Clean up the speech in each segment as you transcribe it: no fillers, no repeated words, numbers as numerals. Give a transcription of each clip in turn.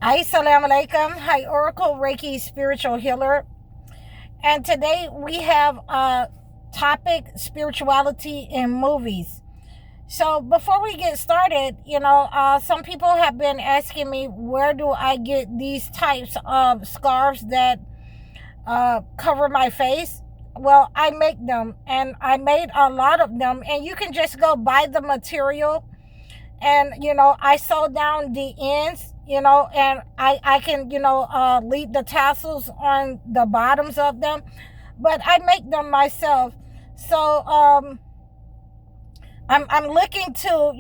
Assalamu alaikum. Hi, Oracle Reiki Spiritual Healer. And today we have a topic, spirituality in movies. So before we get started, some people have been asking me, where do I get these types of scarves that cover my face? Well, I make them, and I made a lot of them, and you can just go buy the material. And I sew down the ends, and I can leave the tassels on the bottoms of them, but I make them myself. So I'm looking to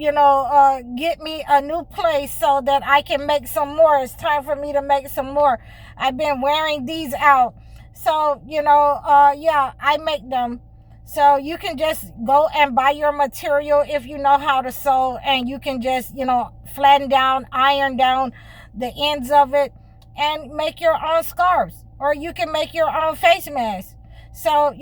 get me a new place so that I can make some more. It's time for me to make some more. I've been wearing these out, so I make them. So you can just go and buy your material if you know how to sew, and you can just, flatten down, iron down the ends of it and make your own scarves, or you can make your own face mask. So,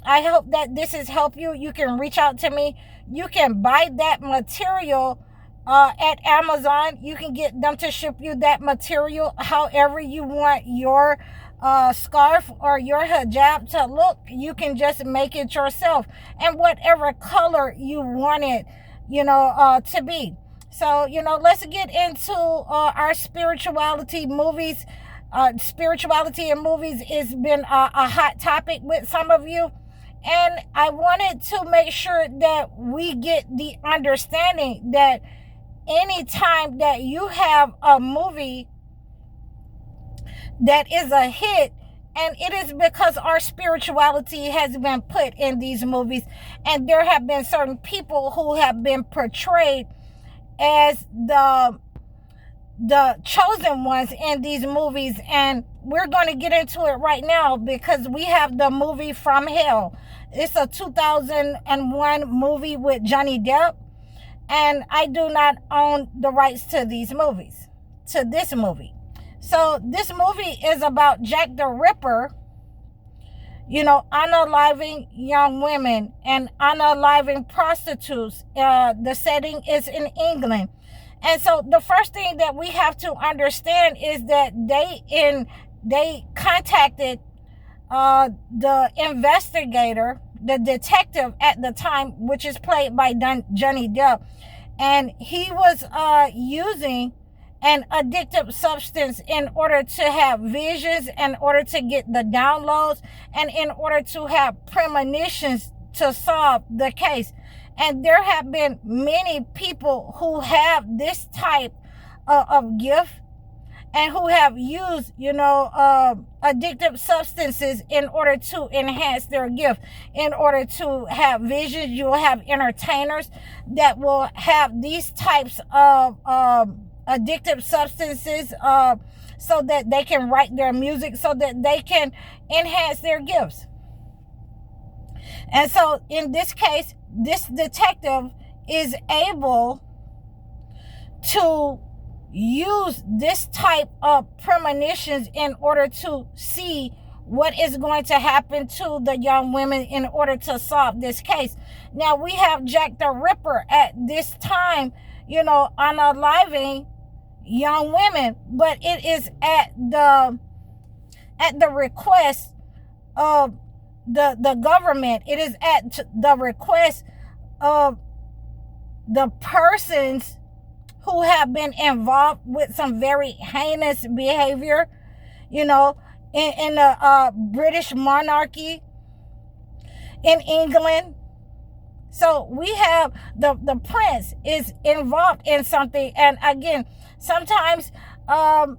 I hope that this has helped you. You can reach out to me. You can buy that material at Amazon. You can get them to ship you that material however you want your scarf or your hijab to look. You can just make it yourself, and whatever color you want it to be. So let's get into our spirituality movies. Spirituality in movies has been a hot topic with some of you, and I wanted to make sure that we get the understanding that anytime that you have a movie that is a hit, and it is because our spirituality has been put in these movies, and there have been certain people who have been portrayed as the chosen ones in these movies. And we're going to get into it right now, because we have the movie From Hell. It's a 2001 movie with Johnny Depp, and I do not own the rights to this movie. So this movie is about Jack the Ripper, unaliving young women and unaliving prostitutes. The setting is in England. And so the first thing that we have to understand is that they contacted the investigator, the detective at the time, which is played by Johnny Depp, and he was using an addictive substance in order to have visions, in order to get the downloads, and in order to have premonitions to solve the case. And there have been many people who have this type of gift, and who have used, addictive substances in order to enhance their gift, in order to have visions. You will have entertainers that will have these types of addictive substances so that they can write their music, so that they can enhance their gifts. And so in this case, this detective is able to use this type of premonitions in order to see what is going to happen to the young women in order to solve this case. Now we have Jack the Ripper at this time, unaliving young women, but it is at the request of the government. It is at the request of the persons who have been involved with some very heinous behavior, in the British monarchy in England. So we have the prince is involved in something. And again, sometimes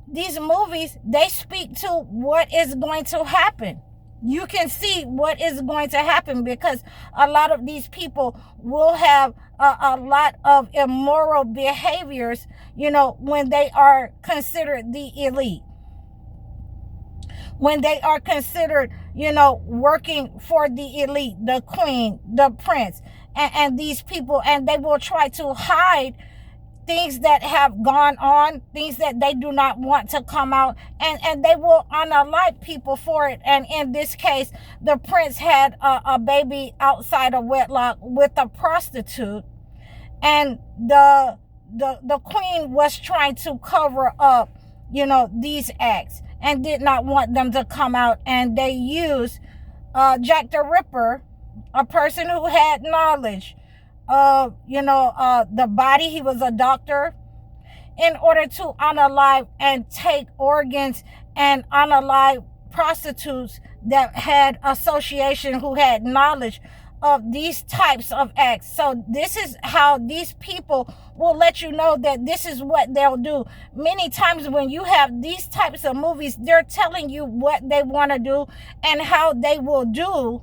these movies, they speak to what is going to happen. You can see what is going to happen, because a lot of these people will have a lot of immoral behaviors, when they are considered the elite, when they are considered, working for the elite, the queen, the prince, and these people. And they will try to hide things that have gone on, things that they do not want to come out, and they will unalive people for it. And in this case, the prince had a baby outside of wedlock with a prostitute, and the queen was trying to cover up these acts and did not want them to come out. And they used Jack the Ripper, a person who had knowledge of, the body. He was a doctor, in order to unalive and take organs and unalive prostitutes that had association, who had knowledge of these types of acts. So this is how these people will let you know that this is what they'll do. Many times when you have these types of movies, they're telling you what they want to do and how they will do.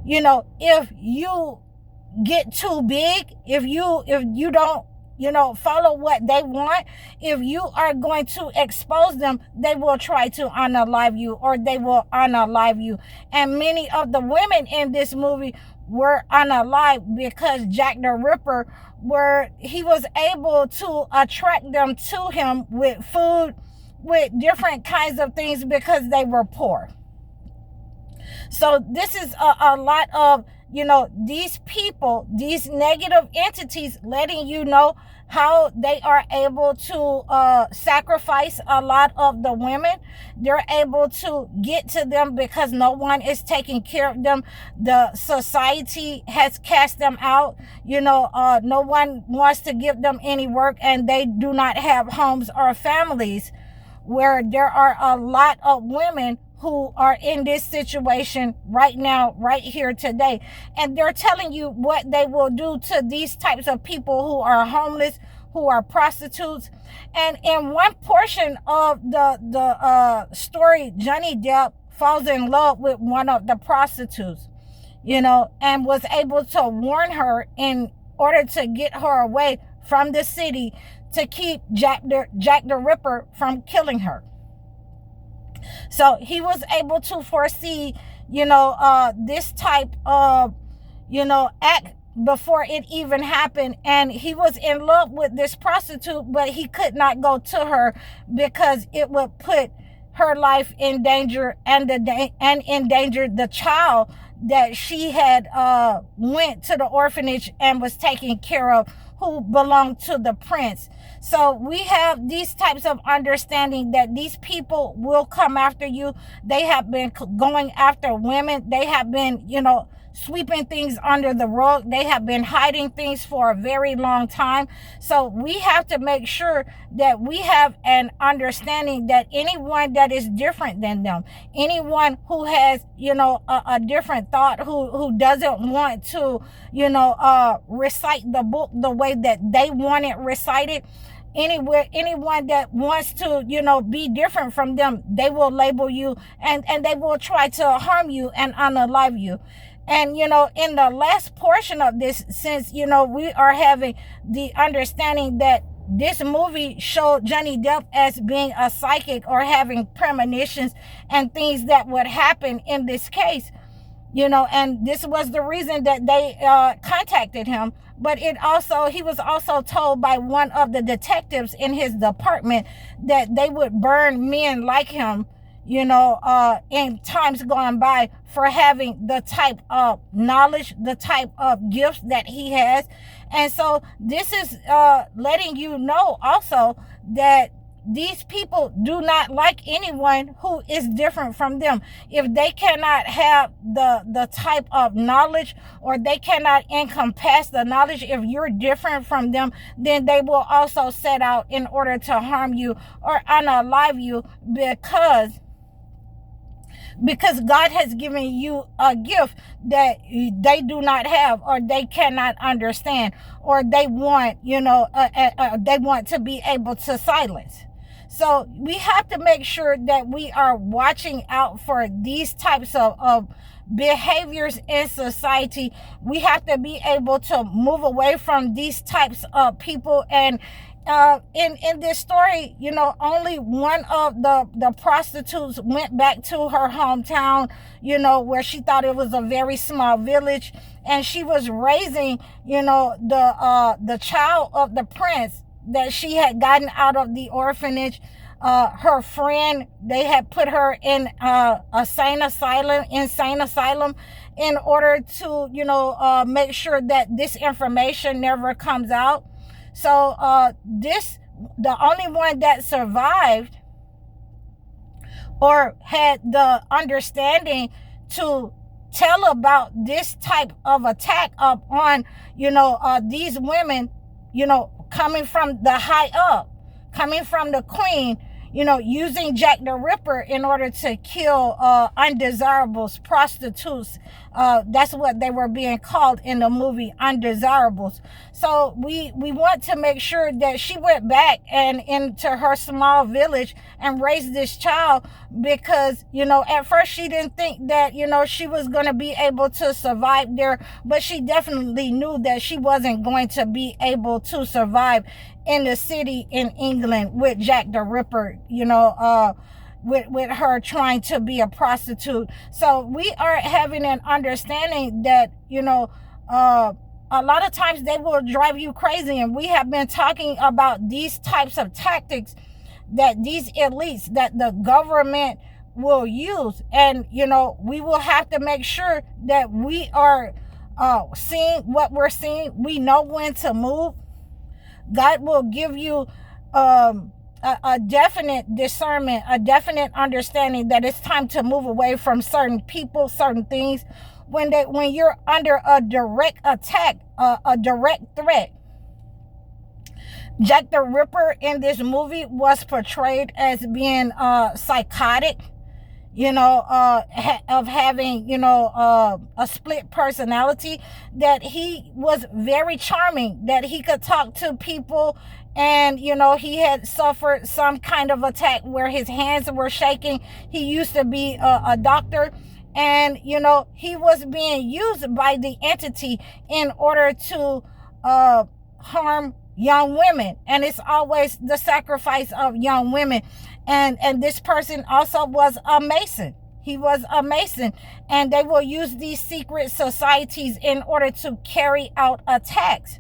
If you get too big, if you don't follow what they want, if you are going to expose them, they will try to unalive you, or they will unalive you. And many of the women in this movie were unalive because Jack the Ripper he was able to attract them to him with food, with different kinds of things, because they were poor. So this is a lot of these people, these negative entities, letting you know how they are able to sacrifice a lot of the women. They're able to get to them because no one is taking care of them. The society has cast them out. No one wants to give them any work, and they do not have homes or families, where there are a lot of women who are in this situation right now, right here today. And they're telling you what they will do to these types of people who are homeless, who are prostitutes. And in one portion of the story, Johnny Depp falls in love with one of the prostitutes, and was able to warn her in order to get her away from the city, to keep Jack the Ripper from killing her. So he was able to foresee, this type of, act before it even happened. And he was in love with this prostitute, but he could not go to her because it would put her life in danger, and endanger the child that she had went to the orphanage and was taken care of, who belonged to the prince. So we have these types of understanding that these people will come after you. They have been going after women. They have been, sweeping things under the rug. They have been hiding things for a very long time. So we have to make sure that we have an understanding that anyone that is different than them, anyone who has, a different thought, who doesn't want to, recite the book the way that they want it recited, anyone that wants to, be different from them, they will label you, and they will try to harm you and unalive you. And, in the last portion of this, since, we are having the understanding that this movie showed Johnny Depp as being a psychic, or having premonitions and things that would happen in this case, and this was the reason that they contacted him. But he was also told by one of the detectives in his department that they would burn men like him, in times gone by, for having the type of knowledge, the type of gifts that he has. And so this is letting you know also that these people do not like anyone who is different from them. If they cannot have the type of knowledge, or they cannot encompass the knowledge, if you're different from them, then they will also set out in order to harm you or unalive you, because God has given you a gift that they do not have, or they cannot understand, or they want, they want to be able to silence. So we have to make sure that we are watching out for these types of behaviors in society. We have to be able to move away from these types of people. And in this story, only one of the prostitutes went back to her hometown, where she thought it was a very small village, and she was raising, the child of the prince that she had gotten out of the orphanage. Her friend, they had put her in insane asylum in order to make sure that this information never comes out. So this the only one that survived or had the understanding to tell about this type of attack up on, these women, coming from the high up, coming from the queen, using Jack the Ripper in order to kill undesirables, prostitutes. That's what they were being called in the movie, undesirables. So we want to make sure that she went back and into her small village and raised this child, because, at first she didn't think that, she was going to be able to survive there, but she definitely knew that she wasn't going to be able to survive in the city in England with Jack the Ripper, with her trying to be a prostitute. So we are having an understanding that, a lot of times they will drive you crazy. And we have been talking about these types of tactics that these elites, that the government will use. And, we will have to make sure that we are seeing what we're seeing. We know when to move. God will give you a definite discernment, a definite understanding that it's time to move away from certain people, certain things. When you're under a direct attack, a direct threat. Jack the Ripper in this movie was portrayed as being psychotic, of having, a split personality, that he was very charming, that he could talk to people, and, he had suffered some kind of attack where his hands were shaking. He used to be a doctor, and, he was being used by the entity in order to harm young women. And it's always the sacrifice of young women. And this person also was a Mason. He was a Mason. And they will use these secret societies in order to carry out attacks.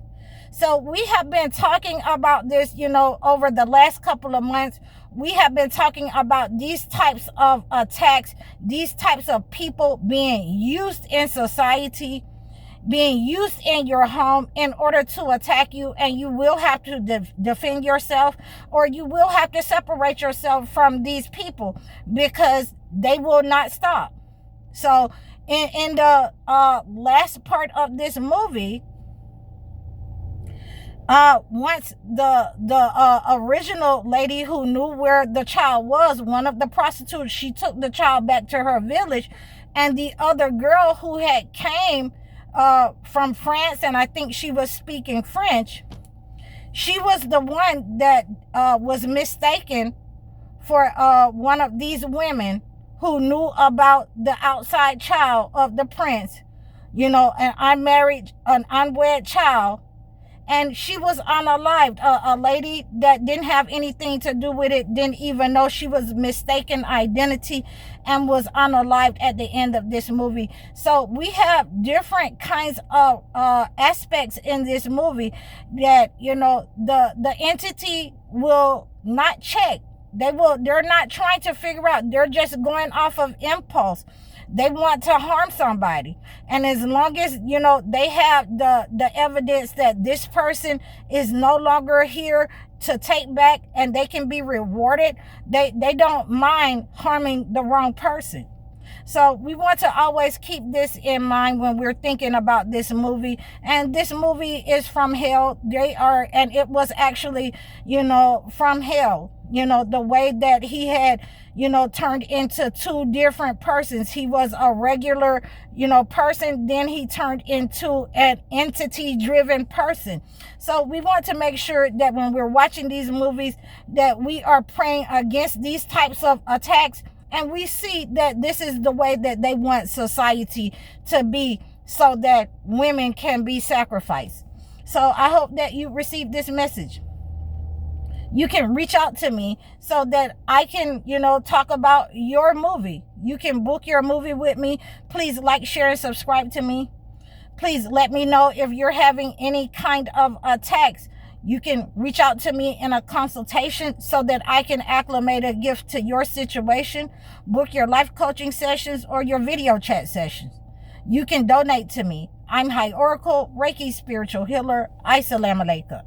So we have been talking about this, over the last couple of months. We have been talking about these types of attacks, these types of people being used in society, being used in your home in order to attack you. And you will have to defend yourself, or you will have to separate yourself from these people, because they will not stop. So in the last part of this movie, once the original lady who knew where the child was, one of the prostitutes, she took the child back to her village, and the other girl who had came from France, and I think she was speaking French, she was the one that was mistaken for one of these women who knew about the outside child of the prince, an unmarried, an unwed child. And she was unalived. A lady that didn't have anything to do with it, didn't even know she was mistaken identity, and was unalived at the end of this movie. So we have different kinds of aspects in this movie that, the entity will not check. They're not trying to figure out. They're just going off of impulse. They want to harm somebody. And as long as, they have the evidence that this person is no longer here to take back, and they can be rewarded, they don't mind harming the wrong person. So we want to always keep this in mind when we're thinking about this movie. And this movie is from hell. And it was actually, from hell. The way that he had, turned into two different persons. He was a regular, person. Then he turned into an entity-driven person. So we want to make sure that when we're watching these movies, that we are praying against these types of attacks. And we see that this is the way that they want society to be, so that women can be sacrificed. So I hope that you received this message. You can reach out to me so that I can, talk about your movie. You can book your movie with me. Please like, share, and subscribe to me. Please let me know if you're having any kind of attacks. You can reach out to me in a consultation so that I can acclimate a gift to your situation. Book your life coaching sessions or your video chat sessions. You can donate to me. I'm High Oracle, Reiki spiritual healer. Assalamu alaikum.